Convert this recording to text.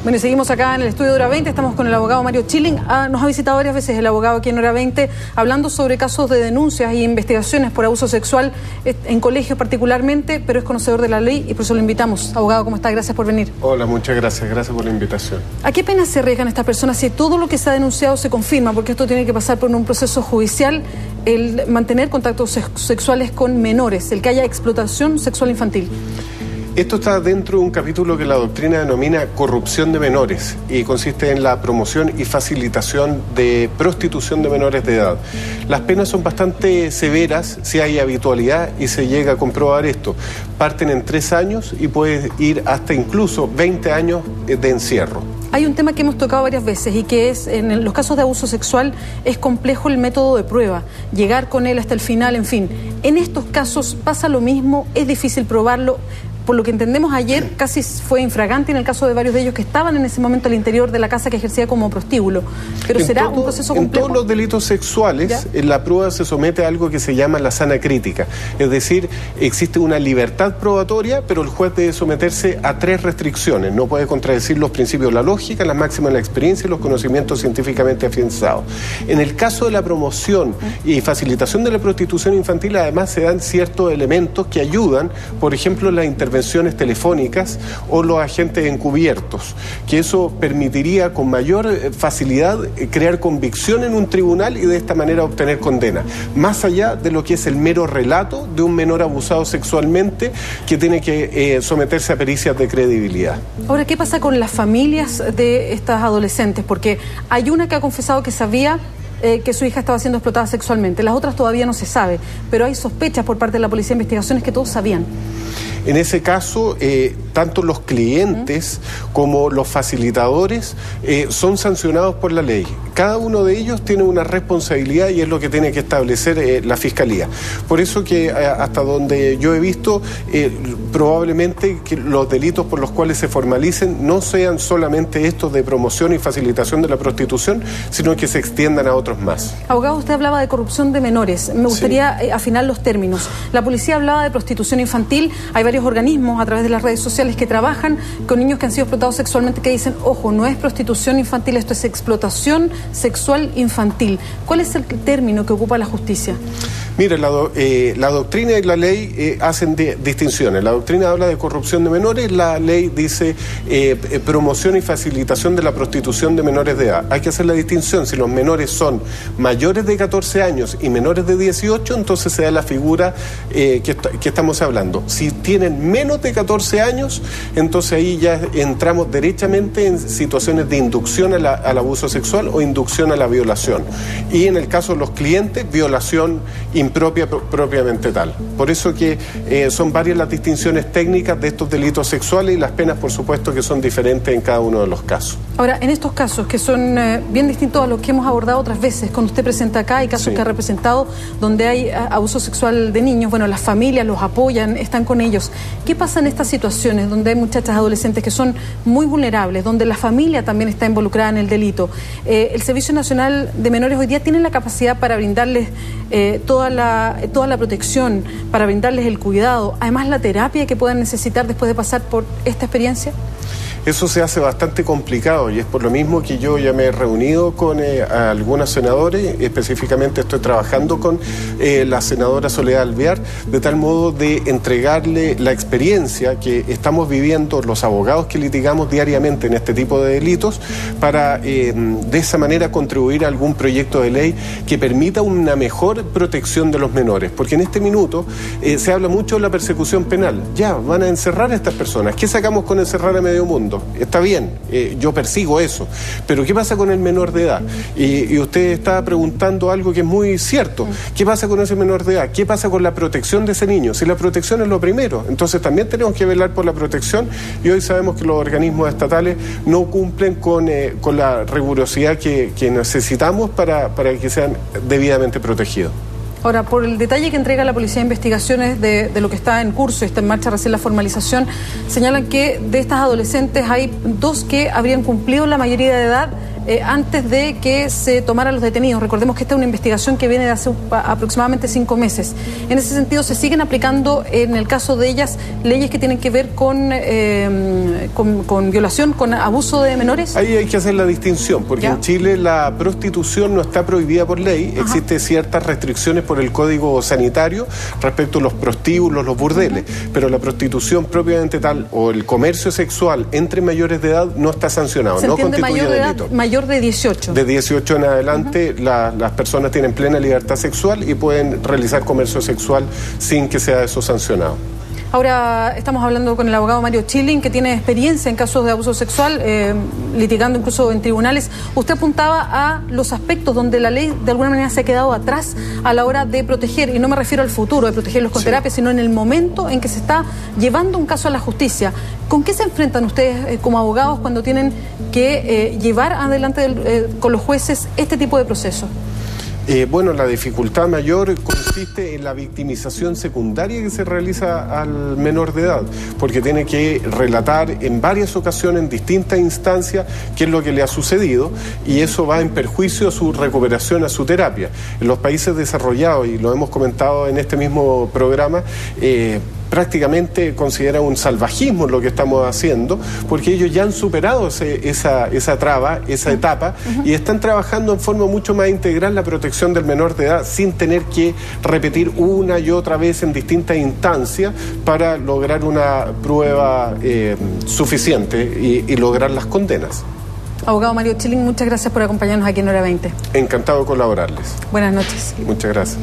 Bueno, y seguimos acá en el estudio de Hora 20, estamos con el abogado Mario Chilling. Nos ha visitado varias veces el abogado aquí en Hora 20, hablando sobre casos de denuncias y investigaciones por abuso sexual en colegios particularmente, pero es conocedor de la ley y por eso lo invitamos. Abogado, ¿cómo está? Gracias por venir. Hola, muchas gracias por la invitación. ¿A qué pena se arriesgan estas personas si todo lo que se ha denunciado se confirma? Porque esto tiene que pasar por un proceso judicial, el mantener contactos sexuales con menores, el que haya explotación sexual infantil. Esto está dentro de un capítulo que la doctrina denomina corrupción de menores y consiste en la promoción y facilitación de prostitución de menores de edad. Las penas son bastante severas si hay habitualidad y se llega a comprobar esto. Parten en 3 años y puede ir hasta incluso 20 años de encierro. Hay un tema que hemos tocado varias veces y que es, en los casos de abuso sexual, es complejo el método de prueba, llegar con él hasta el final, en fin. En estos casos pasa lo mismo, es difícil probarlo. Por lo que entendemos ayer, casi fue infragante en el caso de varios de ellos que estaban en ese momento al interior de la casa que ejercía como prostíbulo. Pero será un proceso complejo. En todos los delitos sexuales, la prueba se somete a algo que se llama la sana crítica. Es decir, existe una libertad probatoria, pero el juez debe someterse a 3 restricciones. No puede contradecir los principios de la lógica, las máximas de la experiencia y los conocimientos científicamente afianzados. En el caso de la promoción y facilitación de la prostitución infantil, además se dan ciertos elementos que ayudan, por ejemplo, la intervenciones telefónicas o los agentes encubiertos, que eso permitiría con mayor facilidad crear convicción en un tribunal y de esta manera obtener condena, más allá de lo que es el mero relato de un menor abusado sexualmente que tiene que someterse a pericias de credibilidad. Ahora, ¿qué pasa con las familias de estas adolescentes? Porque hay una que ha confesado que sabía que su hija estaba siendo explotada sexualmente, las otras todavía no se sabe, pero hay sospechas por parte de la Policía de Investigaciones que todos sabían. En ese caso, tanto los clientes como los facilitadores son sancionados por la ley. Cada uno de ellos tiene una responsabilidad y es lo que tiene que establecer la Fiscalía. Por eso que hasta donde yo he visto, probablemente que los delitos por los cuales se formalicen no sean solamente estos de promoción y facilitación de la prostitución, sino que se extiendan a otros más. Abogado, usted hablaba de corrupción de menores. Me gustaría afinar los términos. La policía hablaba de prostitución infantil. Hay varios organismos a través de las redes sociales que trabajan con niños que han sido explotados sexualmente que dicen, ojo, no es prostitución infantil, esto es explotación sexual infantil. ¿Cuál es el término que ocupa la justicia? Mire, la doctrina y la ley hacen distinciones. La doctrina habla de corrupción de menores, la ley dice promoción y facilitación de la prostitución de menores de edad. Hay que hacer la distinción. Si los menores son mayores de 14 años y menores de 18, entonces se da la figura que estamos hablando. Si tienen menos de 14 años, entonces ahí ya entramos derechamente en situaciones de inducción al abuso sexual o inducción a la violación. Y en el caso de los clientes, violación impropia propiamente tal. Por eso que son varias las distinciones técnicas de estos delitos sexuales y las penas, por supuesto, que son diferentes en cada uno de los casos. Ahora, en estos casos que son bien distintos a los que hemos abordado otras veces, cuando usted presenta acá, hay casos que ha representado donde hay abuso sexual de niños, bueno, las familias los apoyan, están con ellos. ¿Qué pasa en estas situaciones donde hay muchachas adolescentes que son muy vulnerables, donde la familia también está involucrada en el delito? El Servicio Nacional de Menores hoy día tiene la capacidad para brindarles toda la protección, para brindarles el cuidado, además la terapia que puedan necesitar después de pasar por esta experiencia. Eso se hace bastante complicado y es por lo mismo que yo ya me he reunido con algunos senadores, específicamente estoy trabajando con la senadora Soledad Alvear, de tal modo de entregarle la experiencia que estamos viviendo los abogados que litigamos diariamente en este tipo de delitos para de esa manera contribuir a algún proyecto de ley que permita una mejor protección de los menores, porque en este minuto se habla mucho de la persecución penal. Ya, van a encerrar a estas personas. ¿Qué sacamos con encerrar a medio mundo? Está bien, yo persigo eso, pero ¿qué pasa con el menor de edad? Y usted está preguntando algo que es muy cierto. ¿Qué pasa con ese menor de edad? ¿Qué pasa con la protección de ese niño? Si la protección es lo primero, entonces también tenemos que velar por la protección y hoy sabemos que los organismos estatales no cumplen con la rigurosidad que necesitamos para que sean debidamente protegidos. Ahora, por el detalle que entrega la Policía de Investigaciones de lo que está en curso, está en marcha recién la formalización, señalan que de estas adolescentes hay 2 que habrían cumplido la mayoría de edad antes de que se tomaran los detenidos. Recordemos que esta es una investigación que viene de hace aproximadamente 5 meses. En ese sentido, ¿se siguen aplicando en el caso de ellas leyes que tienen que ver con violación, con abuso de menores? Ahí hay que hacer la distinción, porque en Chile la prostitución no está prohibida por ley. Existen ciertas restricciones por el Código Sanitario respecto a los prostíbulos, los burdeles, pero la prostitución propiamente tal o el comercio sexual entre mayores de edad no está sancionado, no constituye delito. Mayor de 18. De 18 en adelante las personas tienen plena libertad sexual y pueden realizar comercio sexual sin que sea eso sancionado. Ahora estamos hablando con el abogado Mario Chilling, que tiene experiencia en casos de abuso sexual, litigando incluso en tribunales. Usted apuntaba a los aspectos donde la ley de alguna manera se ha quedado atrás a la hora de proteger, y no me refiero al futuro, de protegerlos con terapia, sino en el momento en que se está llevando un caso a la justicia. ¿Con qué se enfrentan ustedes como abogados cuando tienen que llevar adelante con los jueces este tipo de procesos? Bueno, la dificultad mayor consiste en la victimización secundaria que se realiza al menor de edad, porque tiene que relatar en varias ocasiones, en distintas instancias, qué es lo que le ha sucedido, y eso va en perjuicio a su recuperación, a su terapia. En los países desarrollados, y lo hemos comentado en este mismo programa, prácticamente considera un salvajismo lo que estamos haciendo, porque ellos ya han superado esa traba, esa etapa, y están trabajando en forma mucho más integral la protección del menor de edad, sin tener que repetir una y otra vez en distintas instancias para lograr una prueba suficiente y lograr las condenas. Abogado Mario Chilling, muchas gracias por acompañarnos aquí en Hora 20. Encantado de colaborarles. Buenas noches. Muchas gracias.